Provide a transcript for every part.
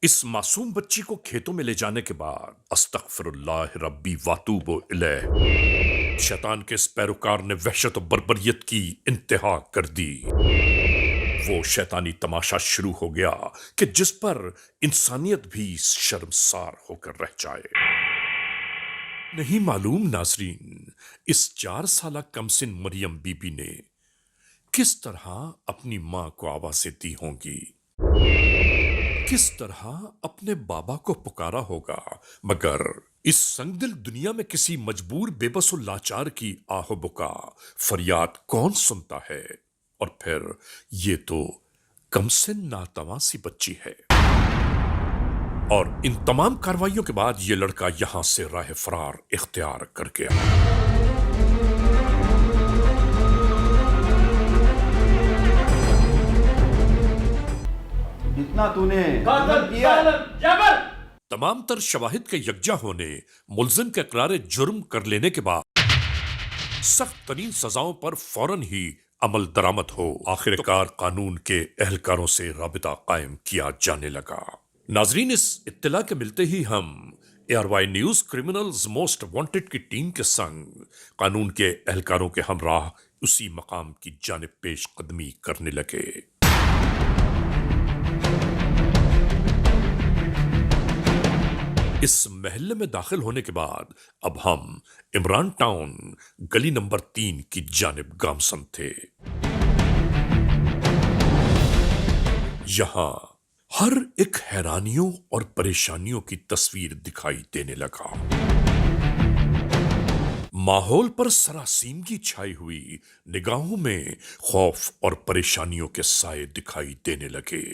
इस मासूम बच्ची को खेतों में ले जाने के बाद अस्तगफिरुल्लाह रब्बी वातूबु इलैह, शैतान के इस पैरोकार ने वहशत और बर्बरियत की इंतहा कर दी। वो शैतानी तमाशा शुरू हो गया कि जिस पर इंसानियत भी शर्मसार होकर रह जाए। नहीं मालूम नाजरीन, इस 4 साला कमसिन मरियम बीबी ने किस तरह अपनी मां को आवाजें दी होंगी, किस तरह अपने बाबा को पुकारा होगा, मगर इस संगदिल दुनिया में किसी मजबूर बेबस और लाचार की आहो बुका फरियाद कौन सुनता है। और फिर ये तो कमसिन नातवा सी बच्ची है। और इन तमाम कार्रवाइयों के बाद ये लड़का यहां से राह फरार इख्तियार कर गया। जितना तूने कातल किया है, जालिम जबर। तमाम तर शवाहिद के यकजा होने, मुलजिम के इकरार जुर्म कर लेने के बाद सख्त तरीन सजाओं पर फौरन ही अमल दरामद हो, आखिरकार कानून के एहलकारों से राबिता कायम किया जाने लगा। नाजरीन, इस इत्तला के मिलते ही हम ARY news criminals most wanted की टीम के संग कानून के एहलकारों के हमराह उसी मकाम की जानिब पेश कदमी करने लगे। इस महल्ले में दाखिल होने के बाद अब हम इमरान टाउन गली नंबर 3 की जानिब गामसन थे। यहां हर एक हैरानियों और परेशानियों की तस्वीर दिखाई देने लगा। माहौल पर सरासीमगी छाई हुई, निगाहों में खौफ और परेशानियों के साए दिखाई देने लगे।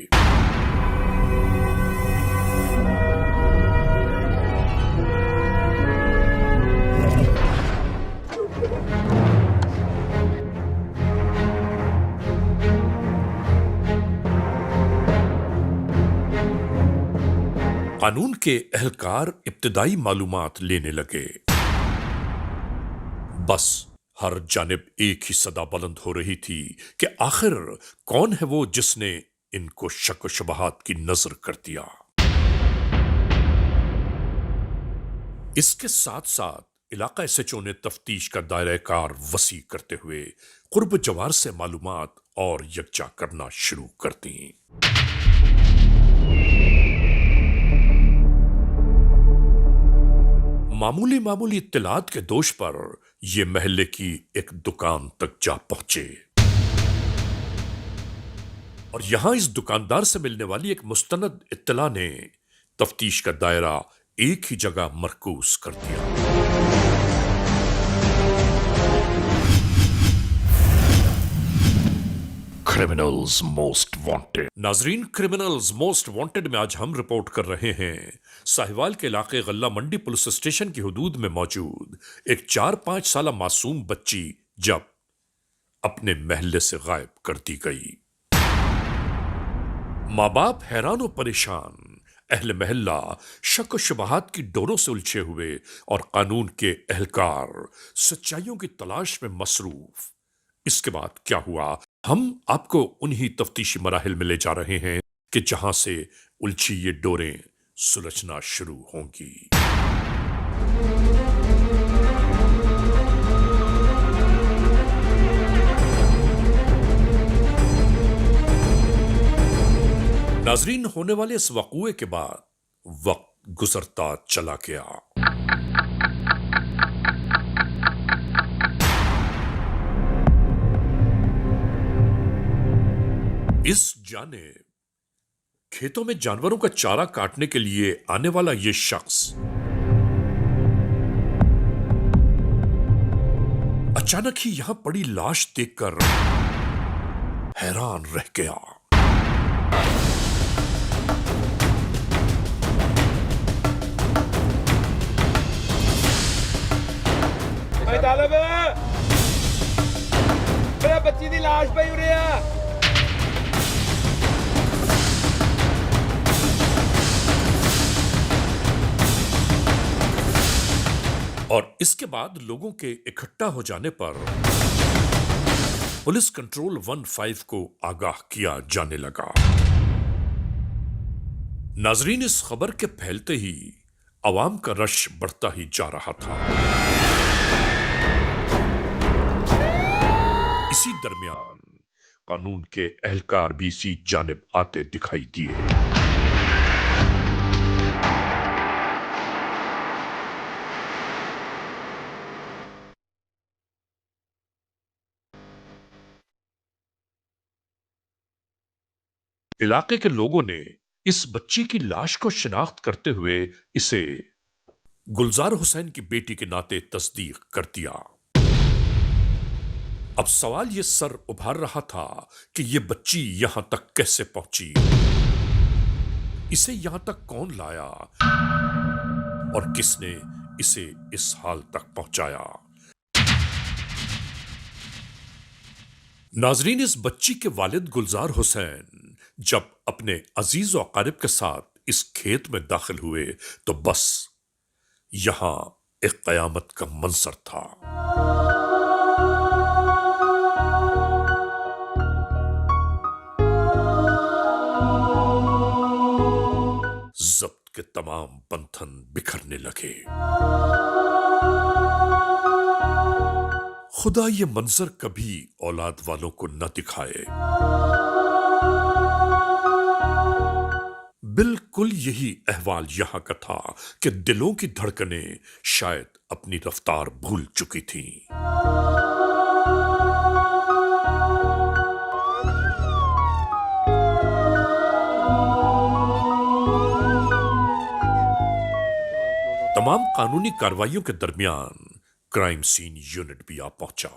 कानून के एहलकार इब्तिदाई मालूमात लेने लगे। बस हर जानिब एक ही सदा बुलंद हो रही थी कि आखिर कौन है वो जिसने इनको शक व शुबहात की नजर कर दिया। इसके साथ साथ इलाका SHO ने तफ्तीश का दायरा कार वसी करते हुए कुर्ब जवार से मालूमात और यकजा करना शुरू कर दी। मामूली मामूली इत्तलात के दोष पर ये महल्ले की एक दुकान तक जा पहुंचे और यहां इस दुकानदार से मिलने वाली एक मुस्तनद इत्तला ने तफ्तीश का दायरा एक ही जगह मरकूज कर दिया। Criminals most wanted. नाजरीन, क्रिमिनल्स मोस्ट वांटेड में आज हम रिपोर्ट कर रहे हैं साहिवाल के इलाके गल्ला मंडी पुलिस स्टेशन की हुदूद में मौजूद एक 4-5 साला मासूम बच्ची जब अपने महल्ले से गायब कर दी गई। माँ बाप हैरान और परेशान, अहले महल्ला शक व शुबहात की डोरों से उलझे हुए और कानून के एहलकार सच्चाइयों की तलाश में मसरूफ। इसके बाद क्या हुआ, हम आपको उन्हीं तफ्तीशी मराहिल में ले जा रहे हैं कि जहां से उलझी ये डोरें सुलझना शुरू होंगी। नाजरीन, होने वाले इस वक़ूए के बाद वक्त गुजरता चला गया। इस जानिब खेतों में जानवरों का चारा काटने के लिए आने वाला यह शख्स अचानक ही यहां पड़ी लाश देखकर हैरान रह गया। मेरा बच्ची दी लाश पई उरे आ। और इसके बाद लोगों के इकट्ठा हो जाने पर पुलिस कंट्रोल 15 को आगाह किया जाने लगा। नाजरीन, इस खबर के फैलते ही अवाम का रश बढ़ता ही जा रहा था। इसी दरमियान कानून के एहलकार भी इसी जानिब आते दिखाई दिए। इलाके के लोगों ने इस बच्ची की लाश को शिनाख्त करते हुए इसे गुलजार हुसैन की बेटी के नाते तस्दीक कर दिया। अब सवाल यह सर उभार रहा था कि यह बच्ची यहां तक कैसे पहुंची, इसे यहां तक कौन लाया और किसने इसे इस हाल तक पहुंचाया। नाजरीन, इस बच्ची के वालिद गुलजार हुसैन जब अपने अजीज और अकारिब के साथ इस खेत में दाखिल हुए तो बस यहां एक कयामत का मंजर था। जब्त के तमाम बंधन बिखरने लगे। खुदा ये मंजर कभी औलाद वालों को न दिखाए। बिल्कुल यही अहवाल यहां का था कि दिलों की धड़कनें शायद अपनी रफ्तार भूल चुकी थीं। तमाम कानूनी कार्रवाइयों के दरमियान क्राइम सीन यूनिट भी आ पहुंचा।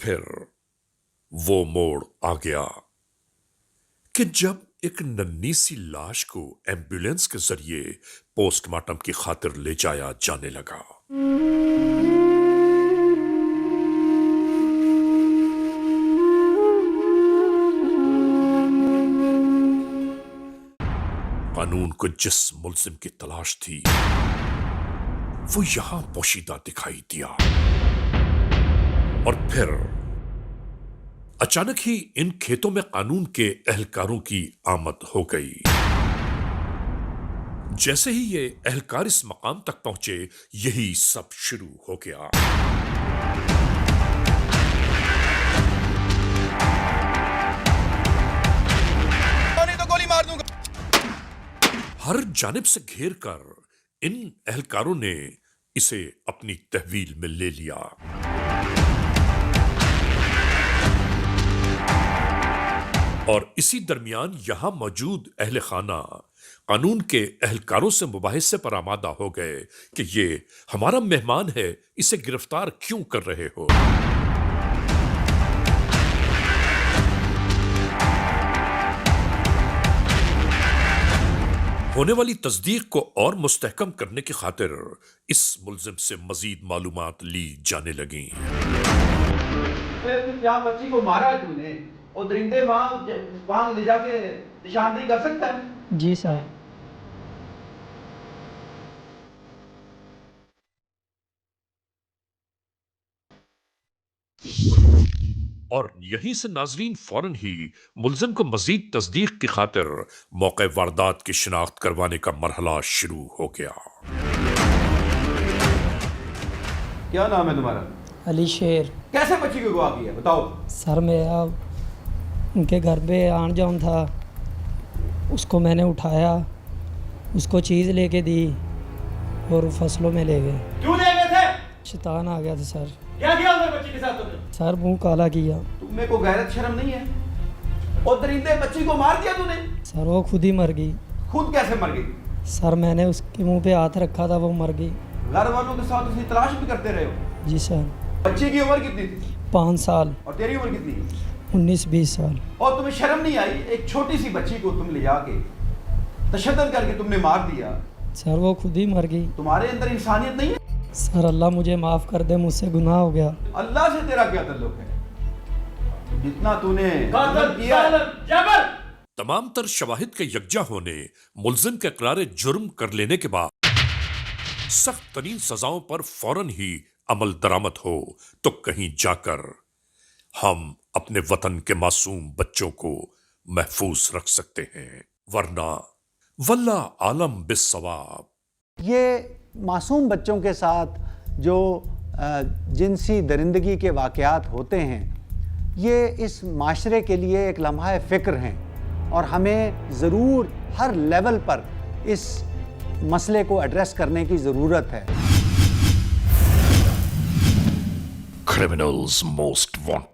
फिर वो मोड़ आ गया कि जब एक नन्ही सी लाश को एम्बुलेंस के जरिए पोस्टमार्टम की खातिर ले जाया जाने लगा। कानून को जिस मुल्जिम की तलाश थी वो यहां पोशीदा दिखाई दिया और फिर अचानक ही इन खेतों में कानून के एहलकारों की आमद हो गई। जैसे ही ये एहलकार इस मकाम तक पहुंचे, यही सब शुरू हो गया। नहीं तो गोली मार दूंगा। हर जानिब से घेर कर इन एहलकारों ने इसे अपनी तहवील में ले लिया। और इसी दरमियान यहां मौजूद अहले खाना कानून के एहलकारों से मुबाहिसे पर आमादा हो गए कि ये हमारा मेहमान है, इसे गिरफ्तार क्यों कर रहे हो। होने वाली तस्दीक को और मुस्तहकम करने की खातिर इस मुल्जिम से मजीद मालूमात ली जाने लगी। यहाँ बच्ची को मारा तूने और दरिंदे वहां ले जाके निशानदेही कर सकता है? जी साहब। और यहीं से नाजरीन फौरन ही मुल्जिम को मजीद तस्दीक की खातिर मौके वारदात की शिनाख्त करवाने का मरहला शुरू हो गया। क्या नाम है तुम्हारा? अली शेर। कैसे बच्ची को अगवा किया बताओ। सर मेरा उनके घर पे आन जान था, उसको मैंने उठाया, उसको चीज़ लेके दी और फसलों में ले गए। क्यों ले गए थे? शैतान आ गया था सर। क्या किया उधर बच्ची के साथ तुमने? सर मुंह काला किया। तुम्हें को गैरत शर्म नहीं है? और दरिंदे बच्ची को मार दिया तूने? सर वो खुद ही मर गई। खुद कैसे मर गई? सर मैंने उसके मुंह पे हाथ रखा था, वो मर गई। घर वालों के साथ उसकी तलाश भी करते रहे हो? जी सर। बच्ची की उम्र कितनी थी? 5 साल। और तेरी उम्र कितनी? 19-20 साल। और तुम्हें शर्म नहीं आई एक छोटी सी बच्ची को तुम ले जाके तशद्दुद करके तुमने मार दिया, सर वो खुद ही मर गई। तुम्हारे अंदर इंसानियत नहीं है? सर अल्लाह मुझे माफ़ कर दे, मुझसे गुनाह हो गया। अल्लाह से तेरा क्या ताल्लुक है? जितना तूने जुल्म किया, तमाम तर शवाहिद के यकजा होने, मुल्जिम के इकरार जुर्म कर लेने के बाद सख्त तरीन सजाओं पर फौरन ही अमल दरामद हो तो कहीं जाकर हम अपने वतन के मासूम बच्चों को महफूज रख सकते हैं, वरना वल्लाह आलम बिस्सवाब। ये मासूम बच्चों के साथ जो जिनसी दरिंदगी के वाक़यात होते हैं, ये इस माशरे के लिए एक लम्हा फ़िक्र हैं और हमें ज़रूर हर लेवल पर इस मसले को एड्रेस करने की ज़रूरत है। Criminals most wanted.